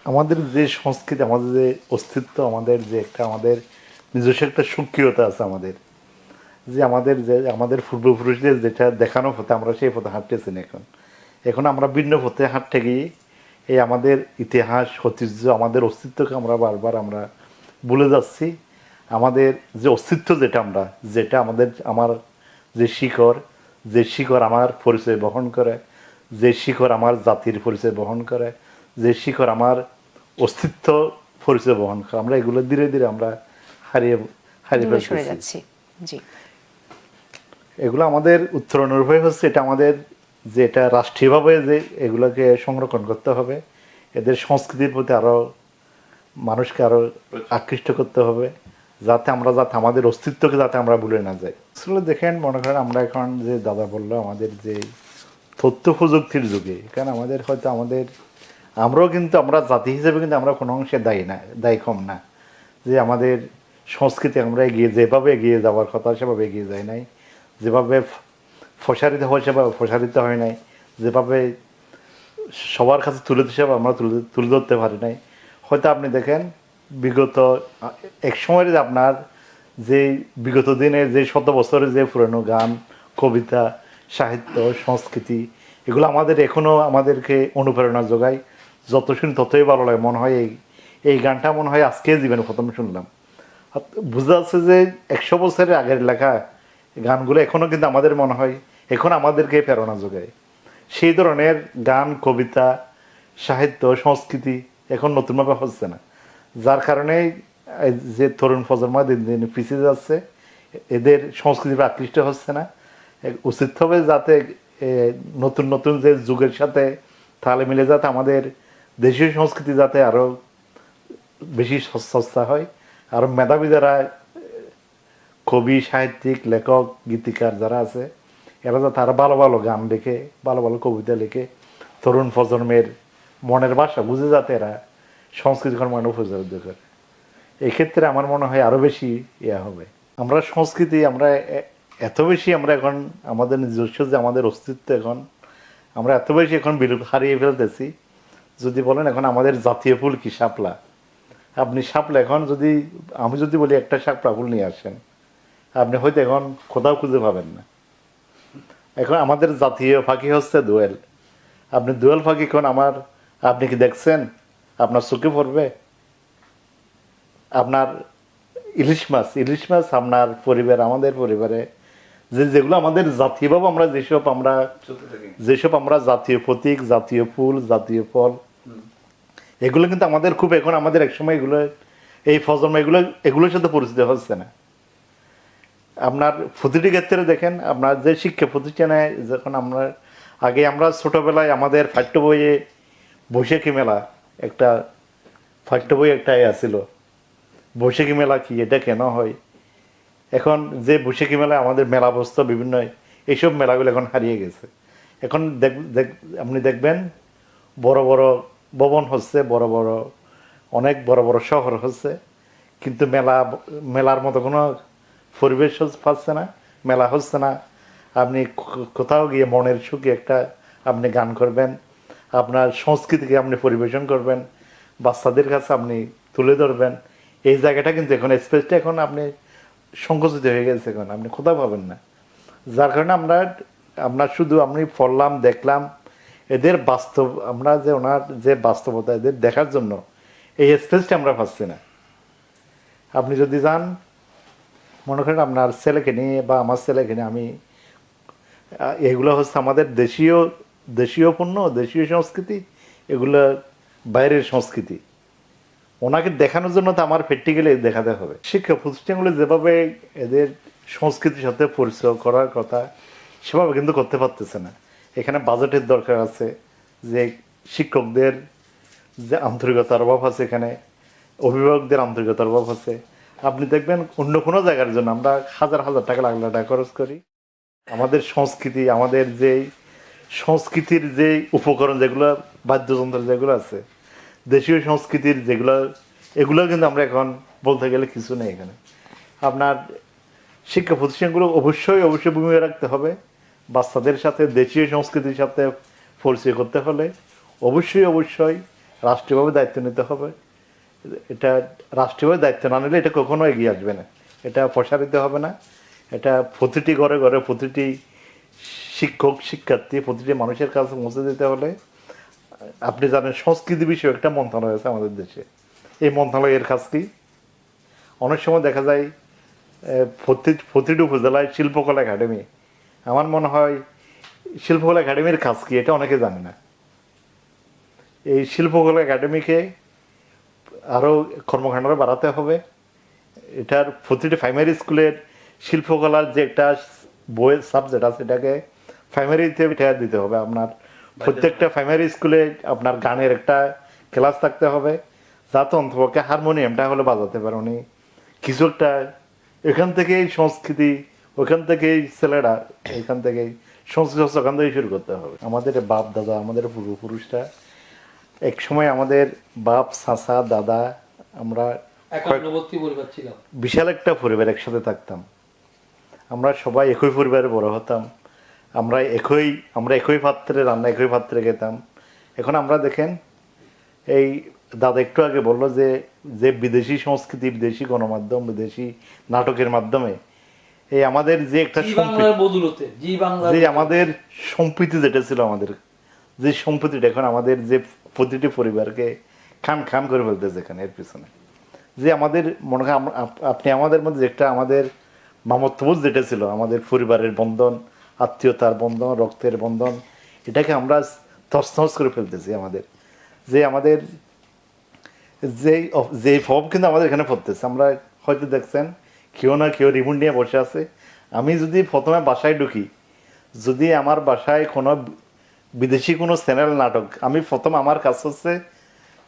আমাদের যে সংস্কৃতি, আমাদের যে অস্তিত্ব, আমাদের যে একটা আমাদের নিজস্ব একটা সক্রিয়তা আছে আমাদের, যে আমাদের পূর্বপুরুষদের যেটা দেখানো পথে আমরা সেই পথে হাঁটতেছি না এখন। এখন আমরা ভিন্ন পথে হাঁটতে গিয়ে এই আমাদের ইতিহাস, ঐতিহ্য, আমাদের অস্তিত্বকে আমরা বারবার আমরা ভুলে যাচ্ছি। আমাদের যে অস্তিত্ব যেটা আমার যে শিকড় আমার পরিচয় বহন করে, যে শিকড় আমার জাতির পরিচয় বহন করে, যে শিকড় আমার অস্তিত্ব পরিচয় বহন করে, আমরা এগুলো ধীরে ধীরে আমরা হারিয়ে হারিয়ে দূরে সরে ফেলতেছি। যাচ্ছি। জি। এগুলো আমাদের উত্তরণের উপায় হচ্ছে এটা আমাদের যে এটা রাষ্ট্রীয়ভাবে যে এগুলোকে সংরক্ষণ করতে হবে, এদের সংস্কৃতির প্রতি আরও মানুষকে আরও আকৃষ্ট করতে হবে, যাতে আমাদের অস্তিত্বকে যাতে আমরা ভুলে না যাই। আসলে দেখেন, মনে করেন আমরা এখন যে দাদা বললো আমাদের যে তথ্য প্রযুক্তির যুগে, কারণ আমরাও কিন্তু আমরা জাতি হিসেবে কিন্তু আমরা কোনো অংশে দায়ী কম না, যে আমাদের সংস্কৃতি আমরা যেভাবে এগিয়ে যাওয়ার কথা সেভাবে এগিয়ে যায় নাই, যেভাবে প্রসারিত হয় সেভাবে প্রসারিত হয় নাই, যেভাবে সবার কাছে তুলে হিসেবে আমরা তুলে ধরতে পারি নাই। হয়তো আপনি দেখেন বিগত এক সময়ের যে আপনার যে বিগত দিনে যে শত বছরের যে পুরনো গান, কবিতা, সাহিত্য, সংস্কৃতি, এগুলো আমাদেরকে অনুপ্রেরণা যোগায়। যত শুনি ততই ভালো লাগে, মনে হয় এই গানটা মনে হয় আজকে জীবনে প্রথম শুনলাম। বোঝা যাচ্ছে যে 100 বছরের আগের লেখা গানগুলো এখনো কিন্তু আমাদের মনে হয় এখন আমাদেরকে প্রেরণা যোগায়। সেই ধরনের গান, কবিতা, সাহিত্য, সংস্কৃতি এখন নতুনভাবে হচ্ছে না, যার কারণে যে তরুণ প্রজন্ম দিন দিন পিছিয়ে যাচ্ছে, এদের সংস্কৃতি আকৃষ্ট হচ্ছে না। উচিত হবে যাতে নতুন নতুন যে যুগের সাথে তালে মিলে যাতে আমাদের দেশীয় সংস্কৃতি যাতে আরও বেশি সস্তা হয়, আরও মেধাবী যারা কবি, সাহিত্যিক, লেখক, গীতিকার যারা আছে, এরা যাতে আরও ভালো ভালো গান লিখে, ভালো ভালো কবিতা লিখে তরুণ প্রজন্মের মনের ভাষা বুঝে যাতে এরা সংস্কৃতি কর্মকাণ্ড উপযোগ করে। এক্ষেত্রে আমার মনে হয় আরও বেশি হবে। আমরা সংস্কৃতি এত বেশি আমরা এখন আমাদের নিজস্ব যে আমাদের অস্তিত্ব এখন আমরা এত বেশি এখন হারিয়ে ফেলতেছি। যদি বলেন এখন আমাদের জাতীয় ফুল কি শাপলা, আপনি শাপলা এখন আমি যদি বলি একটা শাপলা ফুল নিয়ে আসেন, আপনি হয়তো এখন কোথাও খুঁজে পাবেন না। এখন আমাদের জাতীয় পাখি হচ্ছে দোয়েল। আপনি দোয়েল পাখি এখন আপনি কি দেখছেন? আপনার চোখে পড়বে? আপনার ইলিশ মাছ আপনার আমাদের পরিবারে যেগুলো আমাদের জাতীয়ভাবে যেসব আমরা জাতীয় প্রতীক, জাতীয় ফুল, জাতীয় ফল, এগুলো কিন্তু আমাদের খুব এখন আমাদের একসময় এই প্রজন্ম এগুলোর সাথে পরিচিত হচ্ছে না। আপনার প্রতিটি ক্ষেত্রে দেখেন, আপনার যে শিক্ষা প্রতিষ্ঠানে যখন আমরা ছোটবেলায় আমাদের পাঠ্য বইয়ে বৈশাখী মেলা একটা পাঠ্য বই একটা আছিল, বৈশাখী মেলা কি, এটা কেন হয়। এখন যে বৈশাখী মেলা আমাদের মেলা বস্তু বিভিন্ন, এইসব মেলাগুলো এখন হারিয়ে গেছে। এখন আপনি দেখবেন বড় বড় ভবন হচ্ছে, অনেক বড় বড় শহর হচ্ছে, কিন্তু মেলার মতো কোনো পরিবেশ পাচ্ছে না, মেলা হচ্ছে না। আপনি কোথাও গিয়ে মনের সুখে আপনি গান করবেন, আপনার সংস্কৃতিকে আপনি পরিবেশন করবেন, বাচ্চাদের কাছে আপনি তুলে ধরবেন, এই জায়গাটা কিন্তু এখন স্পেসটা এখন আপনি সংকুচিত হয়ে গেছে, এখন আপনি কোথাও পাবেন না। যার কারণে আমরা শুধু আমি পড়লাম, দেখলাম, এদের বাস্তব আমরা যে ওনার যে বাস্তবতা এদের দেখার জন্য এই স্পেসটা আমরা পাচ্ছি না। আপনি যদি যান, মনে করেন আপনার ছেলেকে নিয়ে বা আমার ছেলেকে নিয়ে এগুলো হচ্ছে আমাদের দেশীয় পণ্য, দেশীয় সংস্কৃতি, এগুলো বাইরের সংস্কৃতি। ওনাকে দেখানোর জন্য তো আমার প্র্যাকটিক্যালি দেখাতে হবে। শিক্ষা প্রতিষ্ঠানগুলো যেভাবে এদের সংস্কৃতির সাথে পরিচয় করার কথা সেভাবে কিন্তু করতে পারতেছে না। এখানে বাজেটের দরকার আছে, যে শিক্ষকদের যে আন্তরিকতার অভাব আছে, এখানে অভিভাবকদের আন্তরিকতার অভাব আছে। আপনি দেখবেন অন্য কোনো জায়গার জন্য আমরা হাজার হাজার টাকা, লাখ লাখ টাকা খরচ করি, আমাদের সংস্কৃতি, আমাদের যে সংস্কৃতির যে উপকরণ যেগুলো, বাদ্যযন্ত্র যেগুলো আছে, দেশীয় সংস্কৃতির এগুলো কিন্তু আমরা এখন বলতে গেলে কিছু নেই এখানে। আপনার শিক্ষা প্রতিষ্ঠানগুলো অবশ্যই ভূমিকা রাখতে হবে। বাচ্চাদের সাথে দেশীয় সংস্কৃতির সাথে পরিচয় করতে হলে অবশ্যই রাষ্ট্রীয়ভাবে দায়িত্ব নিতে হবে। এটা রাষ্ট্রীয়ভাবে দায়িত্ব না নিলে এটা কখনো এগিয়ে আসবে না, এটা প্রসারিত হবে না। এটা প্রতিটি ঘরে ঘরে, প্রতিটি শিক্ষক শিক্ষার্থী, প্রতিটি মানুষের কাছে পৌঁছে দিতে হলে, আপনি জানেন সংস্কৃতি বিষয়ে একটা মন্ত্রণালয় আছে আমাদের দেশে। এই মন্ত্রণালয়ের কাজ কি? অনেক সময় দেখা যায় প্রতিটি উপজেলায় শিল্পকলা একাডেমি। আমার মনে হয় শিল্পকলা একাডেমির কাজ কি এটা অনেকে জানে না। এই শিল্পকলা একাডেমিকে আরও কর্মকাণ্ডটা বাড়াতে হবে। এটার প্রতিটি প্রাইমারি স্কুলের শিল্পকলার যে একটা বইয়ের সাবজেক্ট আছে সেটাকে প্রাইমারিতে এটা দিতে হবে। আপনার প্রত্যেকটা প্রাইমারি স্কুলে আপনার গানের একটা ক্লাস থাকতে হবে, যাতে অন্তপক্ষে হারমোনিয়ামটা হলে বাজাতে পারে উনি কিছু একটা। এখান থেকেই সংস্কৃতি, ওখান থেকেই ছেলেরা, এখান থেকেই সংস্কৃতি ওখান থেকেই শুরু করতে হবে। আমাদের বাপ দাদা, আমাদের পূর্বপুরুষরা এক সময়, আমাদের বাপ চাচা দাদা, আমরা বিশাল একটা পরিবার একসাথে থাকতাম। আমরা সবাই একই পরিবারে বড় হতাম। আমরা একই পাত্রে রান্না, একই পাত্রে খেতাম। এখন আমরা দেখেন, এই দাদা একটু আগে বললো যে বিদেশি সংস্কৃতি, বিদেশি গণমাধ্যম, বিদেশি নাটকের মাধ্যমে এই আমাদের যে একটা যে আমাদের সম্প্রীতি যেটা ছিল, আমাদের যে সম্প্রীতিটা এখন আমাদের যে প্রতিটি পরিবারকে খান খান করে ফেলতেছে এখানে, এর পিছনে যে আমাদের মনে হয় আপনি আমাদের মধ্যে যেটা আমাদের মামত্ববোধ যেটা ছিল, আমাদের পরিবারের বন্ধন, আত্মীয়তার বন্ধন, রক্তের বন্ধন, এটাকে আমরা তছনছ করে ফেলতেছি। আমাদের যে ফর্ম কিন্তু আমাদের এখানে পড়তেছে। আমরা হয়তো দেখছেন কেউ না কেউ রিমোট নিয়ে বসে আছে। আমি যদি প্রথমে বাসায় ঢুকি, যদি আমার বাসায় কোনো বিদেশি কোনো চ্যানেল নাটক, আমি প্রথম আমার কাজ হচ্ছে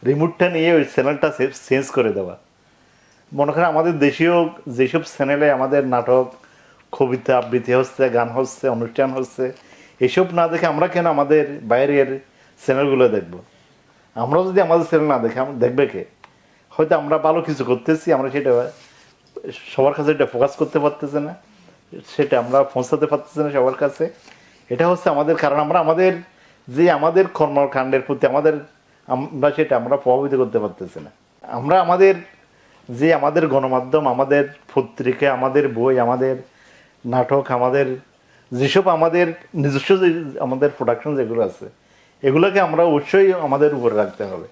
রিমোটটা নিয়ে ওই চ্যানেলটা চেঞ্জ করে দেওয়া। মনে করেন আমাদের দেশীয় যেসব চ্যানেলে আমাদের নাটক, কবিতা আবৃত্তি হচ্ছে, গান হচ্ছে, অনুষ্ঠান হচ্ছে, এসব না দেখে আমরা কেন আমাদের বাইরের চ্যানেলগুলো দেখব? আমরা যদি আমাদের চ্যানেল না দেখে দেখবে কে? হয়তো আমরা ভালো কিছু করতেছি, আমরা সেটা সবার কাছে এটা ফোকাস করতে পারতেছে না, সেটা আমরা পৌঁছাতে পারতেছি না সবার কাছে। এটা হচ্ছে আমাদের কারণ, আমরা আমাদের কর্মকাণ্ডের প্রতি আমরা সেটা আমরা প্রভাবিত করতে পারতেছি না। আমরা আমাদের গণমাধ্যম, আমাদের পত্রিকা, আমাদের বই, আমাদের নাটক, আমাদের যেসব আমাদের নিজস্ব আমাদের প্রোডাকশন যেগুলো আছে, এগুলোকে আমরা অবশ্যই আমাদের উপরে রাখতে হবে।